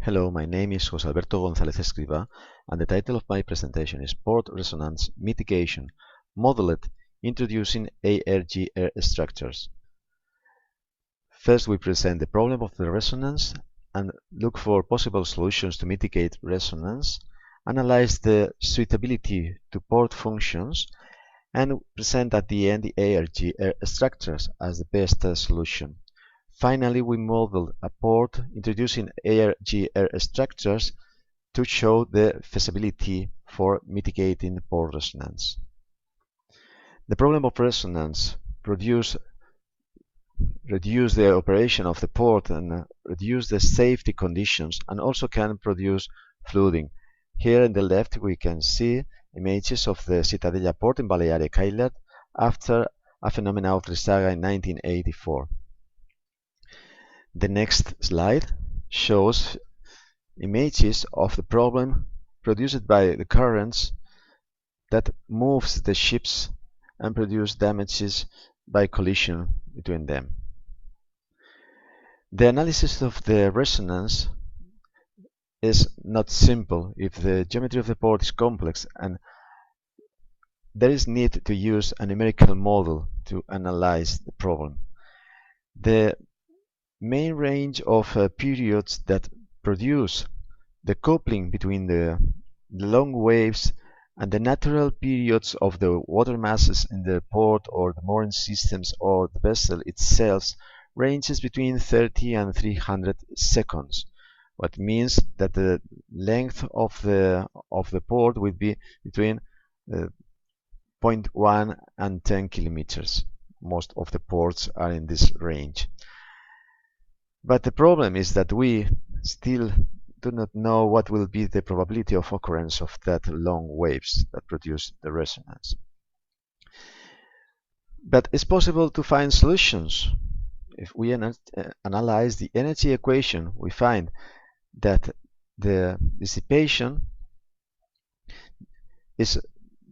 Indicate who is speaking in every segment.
Speaker 1: Hello, my name is José Alberto González Escriva, and the title of my presentation is Port Resonance Mitigation, Modeled Introducing ARJ-R Structures. First, we present the problem of the resonance and look for possible solutions to mitigate resonance, analyze the suitability to port functions, and present at the end the ARJ-R structures as the best solution. Finally, we modeled a port introducing ARJ-R structures to show the feasibility for mitigating port resonance. The problem of resonance reduce the operation of the port and reduce the safety conditions, and also can produce flooding. Here on the left we can see images of the Cittadella port in Balearic Island after a phenomenon of resaga in 1984. The next slide shows images of the problem produced by the currents that moves the ships and produce damages by collision between them. The analysis of the resonance is not simple if the geometry of the port is complex, and there is need to use a numerical model to analyze the problem. The main range of periods that produce the coupling between the long waves and the natural periods of the water masses in the port or the mooring systems or the vessel itself ranges between 30 and 300 seconds, what means that the length of the port will be between 0.1 and 10 kilometers. Most of the ports are in this range. But the problem is that we still do not know what will be the probability of occurrence of that long waves that produce the resonance. But it's possible to find solutions. If we analyze the energy equation, we find that the dissipation is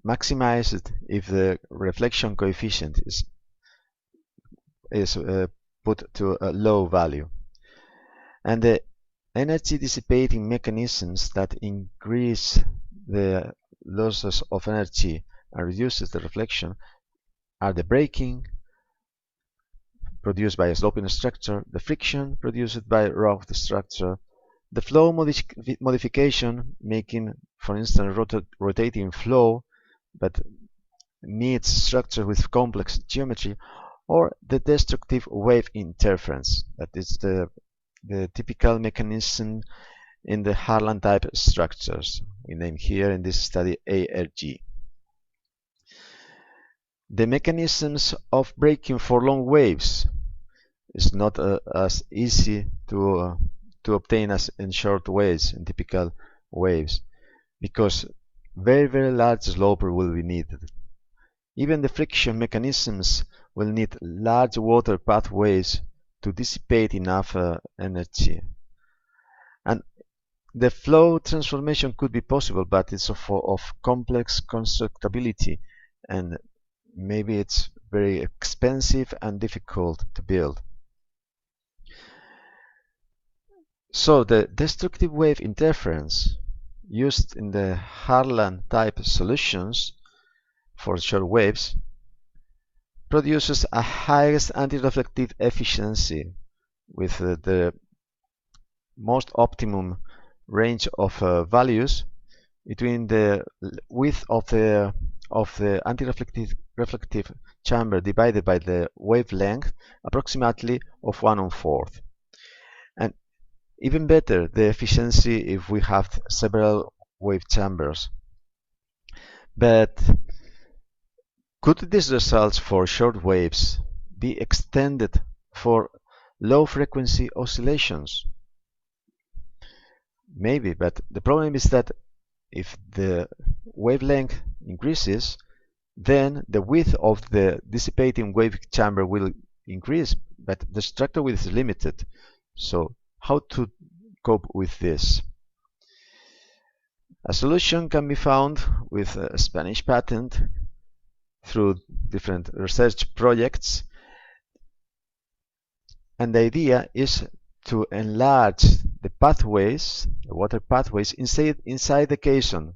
Speaker 1: maximized if the reflection coefficient is put to a low value. And the energy dissipating mechanisms that increase the losses of energy and reduces the reflection are the braking produced by a sloping structure, the friction produced by rough structure, the flow modification making, for instance, rotating flow but needs structure with complex geometry, or the destructive wave interference, that is the typical mechanism in the Jarlan-type structures. We name here in this study ARJ. The mechanisms of braking for long waves is not as easy to obtain as in short waves, in typical waves, because very large sloper will be needed. Even the friction mechanisms will need large water pathways to dissipate enough energy. And the flow transformation could be possible, but it's of complex constructability, and maybe it's very expensive and difficult to build. So the destructive wave interference used in the Jarlan-type solutions for short waves produces a highest anti-reflective efficiency with the most optimum range of values between the width of the anti-reflective chamber divided by the wavelength, approximately of 1/4. And even better, the efficiency if we have several wave chambers. But could these results for short waves be extended for low-frequency oscillations? Maybe, but the problem is that if the wavelength increases, then the width of the dissipating wave chamber will increase, but the structure width is limited. So how to cope with this? A solution can be found with a Spanish patent through different research projects, and the idea is to enlarge the pathways, the water pathways inside the caisson,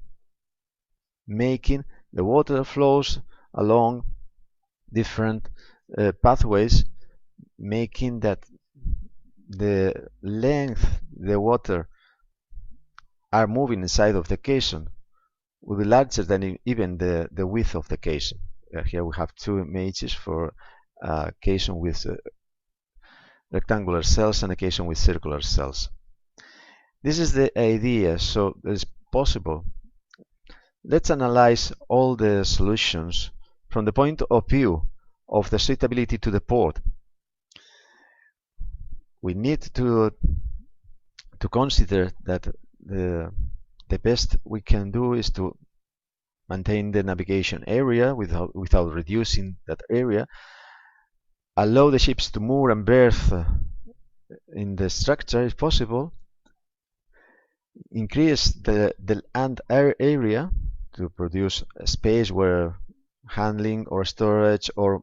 Speaker 1: making the water flows along different pathways, making that the length the water are moving inside of the caisson will be larger than even the width of the caisson. Here we have two images for a caisson with rectangular cells and a caisson with circular cells. This is the idea, so it's possible. Let's analyze all the solutions from the point of view of the suitability to the port. We need to consider that the best we can do is to maintain the navigation area without reducing that area, allow the ships to moor and berth in the structure if possible, increase the land air area to produce a space where handling or storage or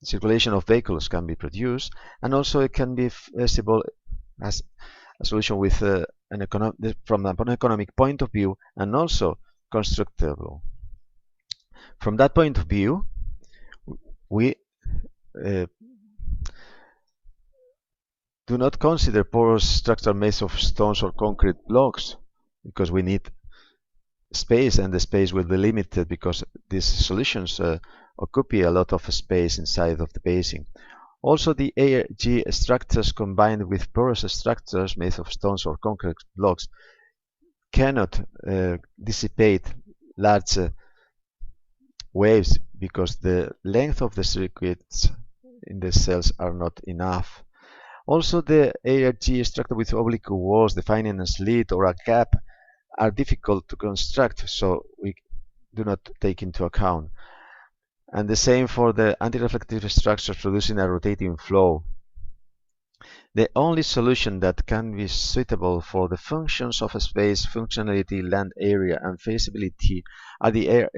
Speaker 1: circulation of vehicles can be produced, and also it can be feasible as a solution with from an economic point of view, and also constructible. From that point of view, we do not consider porous structure made of stones or concrete blocks, because we need space, and the space will be limited because these solutions occupy a lot of space inside of the basin. Also, the ARJ structures combined with porous structures made of stones or concrete blocks cannot dissipate large waves because the length of the circuits in the cells are not enough. Also, the ARJ structure with oblique walls defining a slit or a gap are difficult to construct, so we do not take into account. And the same for the anti-reflective structures producing a rotating flow. The only solution that can be suitable for the functions of space, functionality, land area, and feasibility are the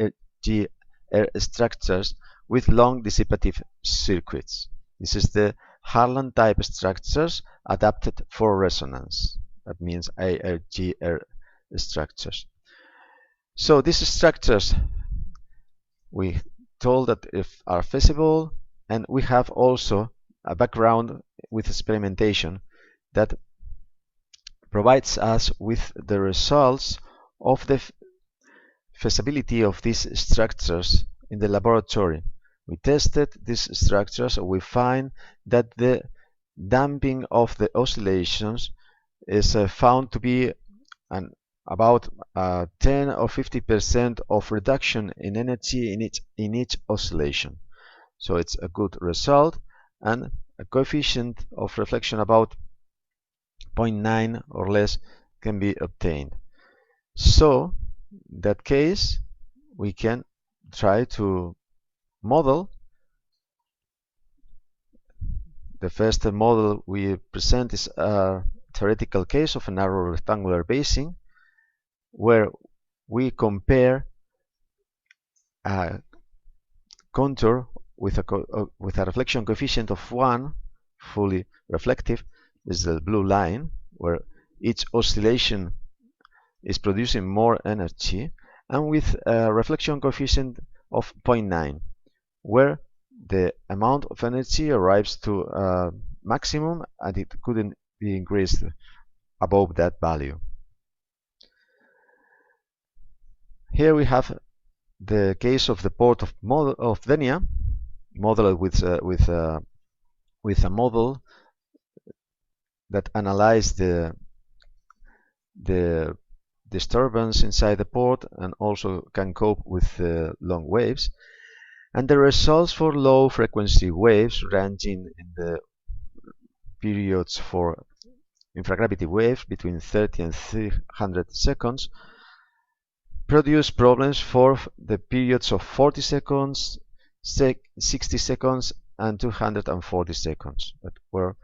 Speaker 1: ARJ-R structures with long dissipative circuits. This is the Jarlan-type structures adapted for resonance. That means ARJ-R structures. So these structures we told that if are feasible, and we have also a background with experimentation that provides us with the results of the feasibility of these structures in the laboratory. We tested these structures, and we find that the damping of the oscillations is found to be about 10 or 50% of reduction in energy in each oscillation. So it's a good result, and a coefficient of reflection about 0.9 or less can be obtained. So in that case, we can try to model. The first model we present is a theoretical case of a narrow rectangular basin, where we compare a contour with a reflection coefficient of 1, fully reflective. This is the blue line, where each oscillation is producing more energy, and with a reflection coefficient of 0.9, where the amount of energy arrives to a maximum and it couldn't be increased above that value. Here we have the case of the port of Denia, modeled with a model that analyzed the disturbance inside the port and also can cope with long waves. And the results for low frequency waves, ranging in the periods for infragravity waves between 30 and 300 seconds, produce problems for the periods of 40 seconds, 60 seconds, and 240 seconds, that were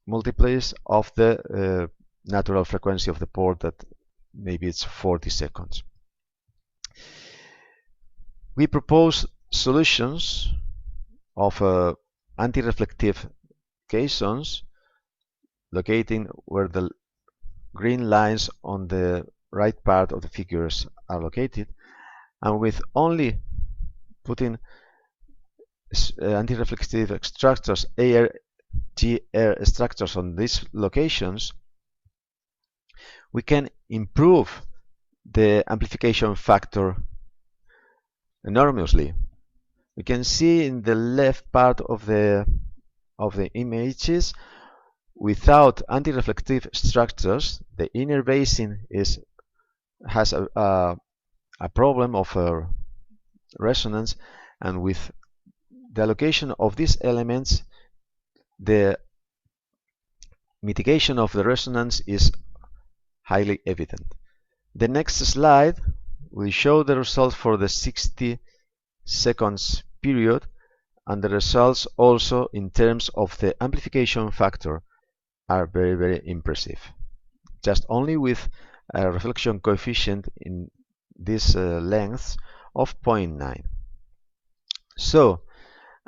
Speaker 1: multiples of the natural frequency of the port, that maybe it's 40 seconds. We propose solutions of anti-reflective caissons locating where the green lines on the right part of the figures are located, and with only putting anti-reflective structures, ARJ-R structures on these locations, we can improve the amplification factor enormously. We can see in the left part of the images, without anti-reflective structures, the inner basin has a problem of resonance, and with the allocation of these elements, the mitigation of the resonance is highly evident. The next slide will show the results for the 60 seconds period, and the results also in terms of the amplification factor are very, very impressive. Just only with a reflection coefficient in these lengths of 0.9. So,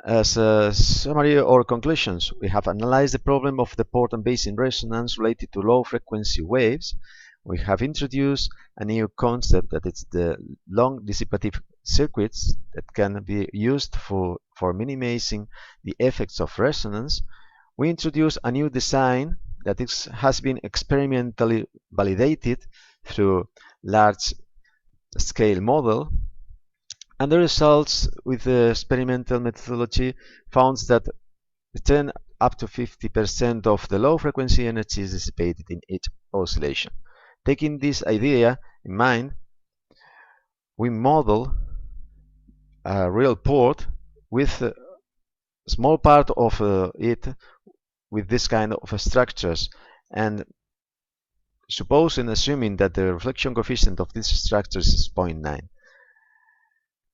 Speaker 1: as a summary or conclusions, we have analyzed the problem of the port and basin resonance related to low frequency waves. We have introduced a new concept, that is the long dissipative circuits that can be used for minimizing the effects of resonance. We introduced a new design that has been experimentally validated through large scale model, and the results with the experimental methodology found that 10 up to 50% of the low frequency energy is dissipated in each oscillation. Taking this idea in mind, we model a real port with a small part of it with this kind of structures, and assuming that the reflection coefficient of these structures is 0.9.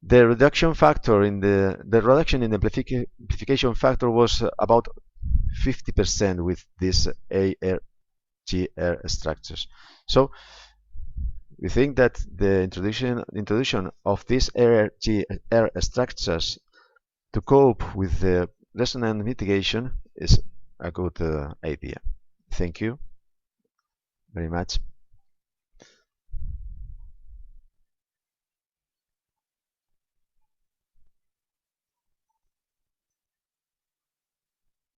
Speaker 1: The reduction factor in the reduction in the amplification factor was about 50% with these ARJ-R structures. So we think that the introduction of these ARJ-R structures to cope with the resonance mitigation is a good idea. Thank you very much.